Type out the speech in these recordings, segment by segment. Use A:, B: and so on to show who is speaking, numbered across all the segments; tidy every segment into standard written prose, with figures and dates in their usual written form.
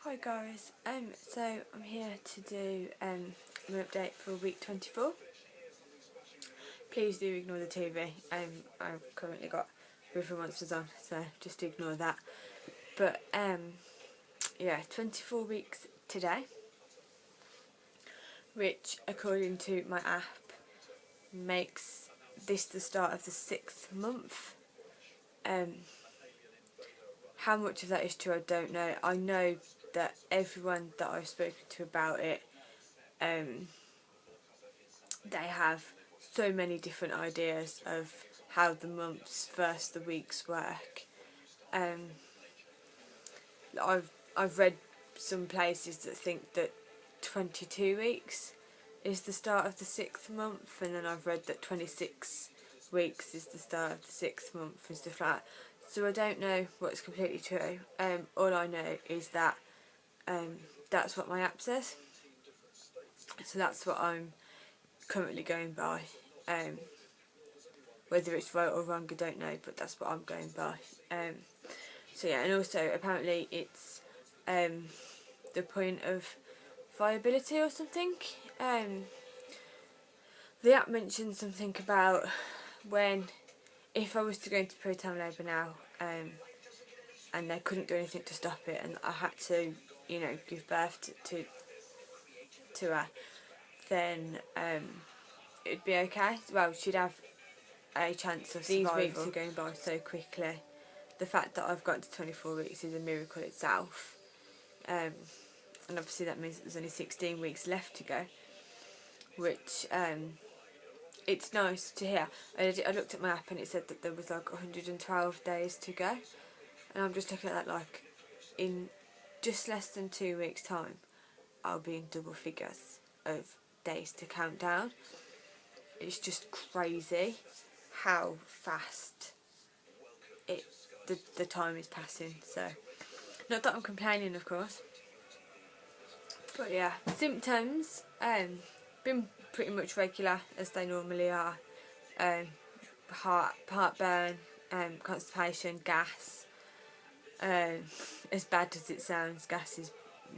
A: Hi guys, so I'm here to do an update for week 24. Please do ignore the TV. I've currently got River Monsters on, so just ignore that. But yeah, 24 weeks today, which according to my app makes this the start of the 6th month. How much of that is true, I don't know. I know that everyone that I've spoken to about it, they have so many different ideas of how the months versus the weeks work. I've read some places that think that 22 weeks is the start of the 6th month, and then I've read that 26 weeks is the start of the 6th month and stuff like that. So I don't know what's completely true. All I know is that that's what my app says. So that's what I'm currently going by. Whether it's right or wrong, I don't know, but that's what I'm going by. So yeah, and also apparently it's the point of viability or something. The app mentioned something about if I was to go into preterm labour now, and they couldn't do anything to stop it, and I had to, give birth to her, then it'd be okay. Well, she'd have a chance of survival. These weeks are going by so quickly. The fact that I've got to 24 weeks is a miracle itself. And obviously that means there's only 16 weeks left to go, which it's nice to hear. I looked at my app and it said that there was like 112 days to go, and I'm just looking at that like in just less than 2 weeks time I'll be in double figures of days to count down. It's just crazy how fast the time is passing. So not that I'm complaining, of course, but yeah, symptoms been pretty much regular as they normally are. Heartburn, constipation, gas. As bad as it sounds, gas is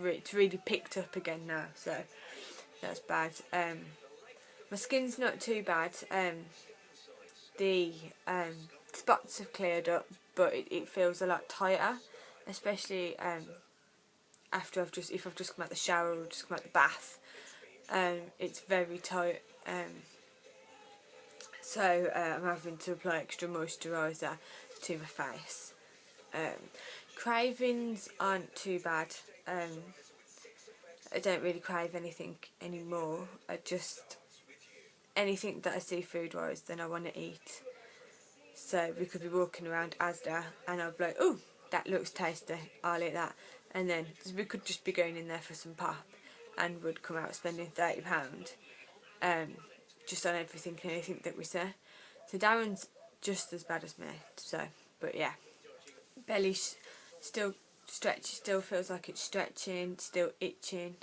A: it's really picked up again now, so that's bad. My skin's not too bad. The spots have cleared up, but it feels a lot tighter, especially after if I've just come out the shower or just come out the bath. It's very tight. So I'm having to apply extra moisturiser to my face. Cravings aren't too bad. I don't really crave anything anymore. Anything that I see food wise, then I want to eat. So we could be walking around Asda and I'll be like, oh, that looks tasty, I'll eat that. And then we could just be going in there for some pop and would come out spending £30 just on everything and anything that we see. So Darren's just as bad as me. So, but yeah, belly still feels like it's stretching, still itching.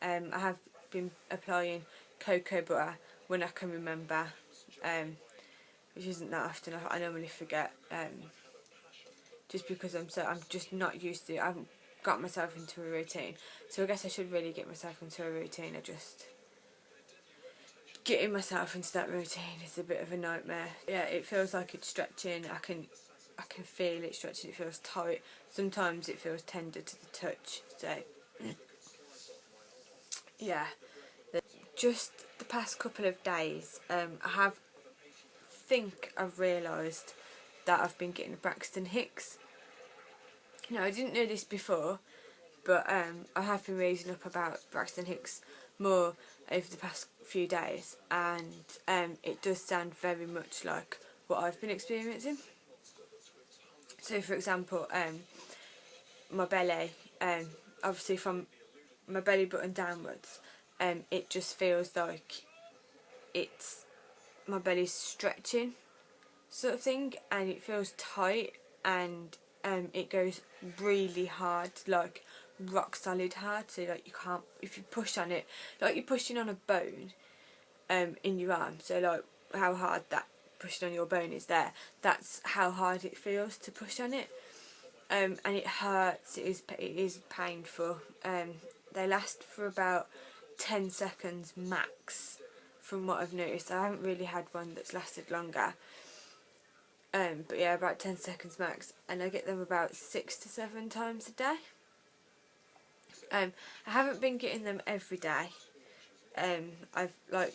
A: I have been applying cocoa butter when I can remember, which isn't that often. I normally forget, just because I'm just not used to it. I haven't got myself into a routine, so I guess I should really get myself into a routine. Getting myself into that routine is a bit of a nightmare. Yeah, it feels like it's stretching. I can feel it stretching. It feels tight. Sometimes it feels tender to the touch. So yeah, just the past couple of days, I've realised that I've been getting Braxton Hicks. No, I didn't know this before, but I have been reading up about Braxton Hicks more over the past few days, and it does sound very much like what I've been experiencing. So for example, my belly, obviously from my belly button downwards, it just feels like my belly's stretching sort of thing, and it feels tight, and it goes really hard, like rock solid hard, so like you can't, if you push on it, like you're pushing on a bone in your arm, so like how hard that pushing on your bone is there, that's how hard it feels to push on it. and it hurts. It is painful. They last for about 10 seconds max, from what I've noticed. I haven't really had one that's lasted longer. But yeah, about 10 seconds max, and I get them about 6 to 7 times a day. I haven't been getting them every day.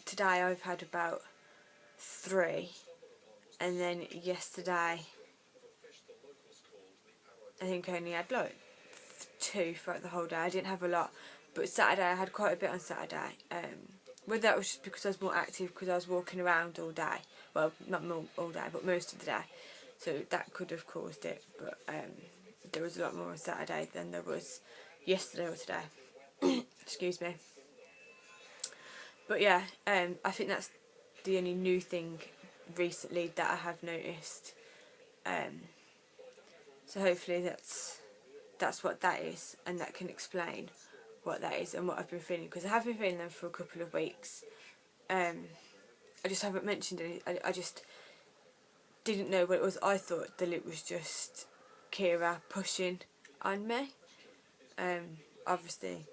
A: Today I've had about 3, and then yesterday I think I only had like 2 throughout the whole day. I didn't have a lot, but Saturday I had quite a bit on Saturday. Whether that was just because I was more active because I was walking around all day. Well, not all day, but most of the day. So that could have caused it. But there was a lot more on Saturday than there was yesterday or today. Excuse me. But yeah, I think that's the only new thing recently that I have noticed. So hopefully that's what that is, and that can explain what that is and what I've been feeling, because I have been feeling them for a couple of weeks. I just haven't mentioned any. I just didn't know what it was. I thought that it was just Kira pushing on me. Obviously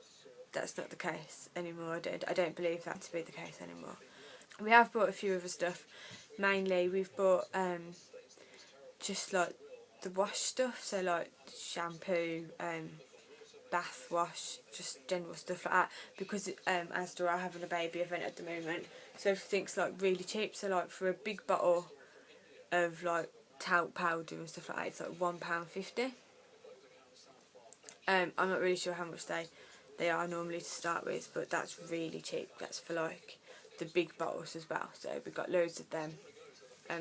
A: that's not the case anymore. I don't believe that to be the case anymore. We have bought a few other stuff. Mainly we've bought just like the wash stuff, so like shampoo, bath wash, just general stuff like that, because Asda are having a baby event at the moment, so everything's like really cheap. So like for a big bottle of like talc powder and stuff like that, it's like £1.50. I'm not really sure how much they are normally to start with, but that's really cheap. That's for like the big bottles as well. So we've got loads of them,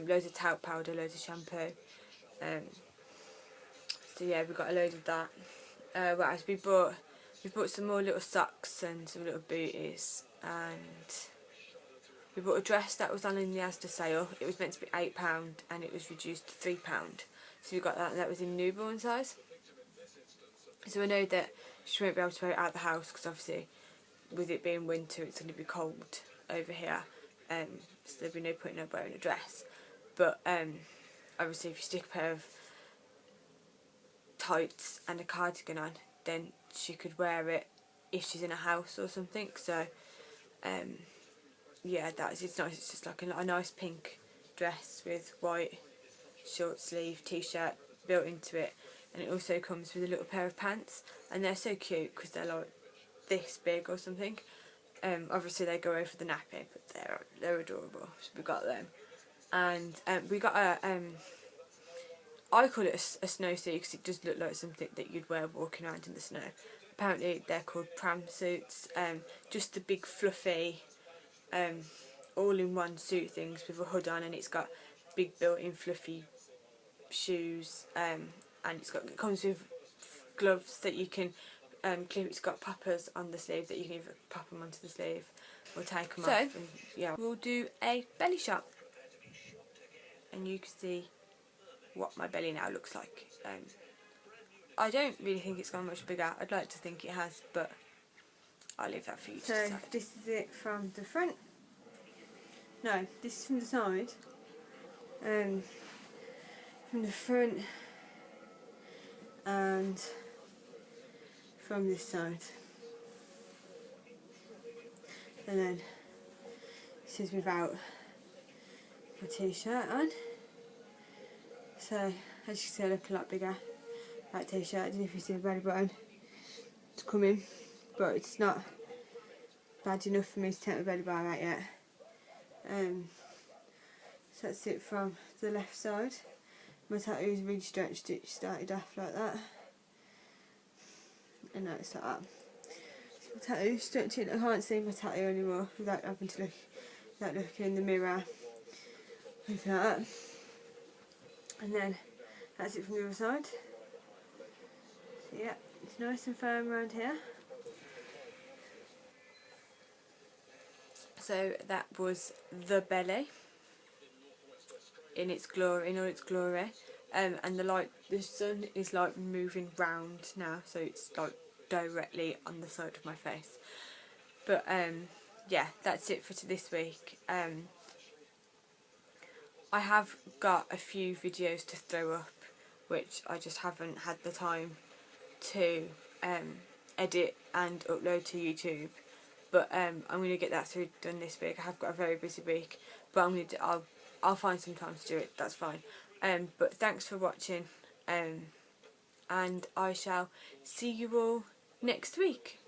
A: loads of talc powder, loads of shampoo. So yeah, we've got a load of that. Whereas we bought some more little socks and some little booties, and we bought a dress that was on in the Asda sale. It was meant to be £8 and it was reduced to £3. So we got that, and that was in newborn size. So I know that she won't be able to wear it out the house, because obviously with it being winter it's going to be cold over here, so there'll be no point in her wearing a dress. But obviously if you stick a pair of tights and a cardigan on, then she could wear it if she's in a house or something. So yeah, it's nice. It's just like a nice pink dress with white short sleeve t-shirt built into it, and it also comes with a little pair of pants, and they're so cute because they're like this big or something. Obviously they go over the nappy, but they're adorable. So we got them, and we got a I call it a snowsuit because it does look like something that you'd wear walking around in the snow. Apparently they're called pram suits. Just the big fluffy all-in-one suit things with a hood on, and it's got big built-in fluffy shoes, and it comes with gloves that you can clip. It's got poppers on the sleeve that you can either pop them onto the sleeve or take them off. And, yeah, we'll do a belly shot, and you can see what my belly now looks like. I don't really think it's gone much bigger. I'd like to think it has, but I'll leave that for you to decide. So this is it from the front. No, this is from the side. From the front and from this side. And then this is without my t-shirt on. So as you can see, I look a lot bigger. That t-shirt, I don't know if you see the belly button. It's coming, but it's not bad enough for me to take my belly button out yet. So that's it from the left side. My tattoo is really stretched. It started off like that, and now it's like that. So my tattoo is stretching. I can't see my tattoo anymore without having to look in the mirror. Like that. And then that's it from the other side. So yeah, it's nice and firm around here. So that was the belly in its glory, in all its glory, and the sun is like moving round now, so it's like directly on the side of my face. But yeah, that's it for this week. I have got a few videos to throw up which I just haven't had the time to edit and upload to YouTube. But I'm going to get that done this week. I have got a very busy week, but I'll find some time to do it. That's fine. But thanks for watching, and I shall see you all next week.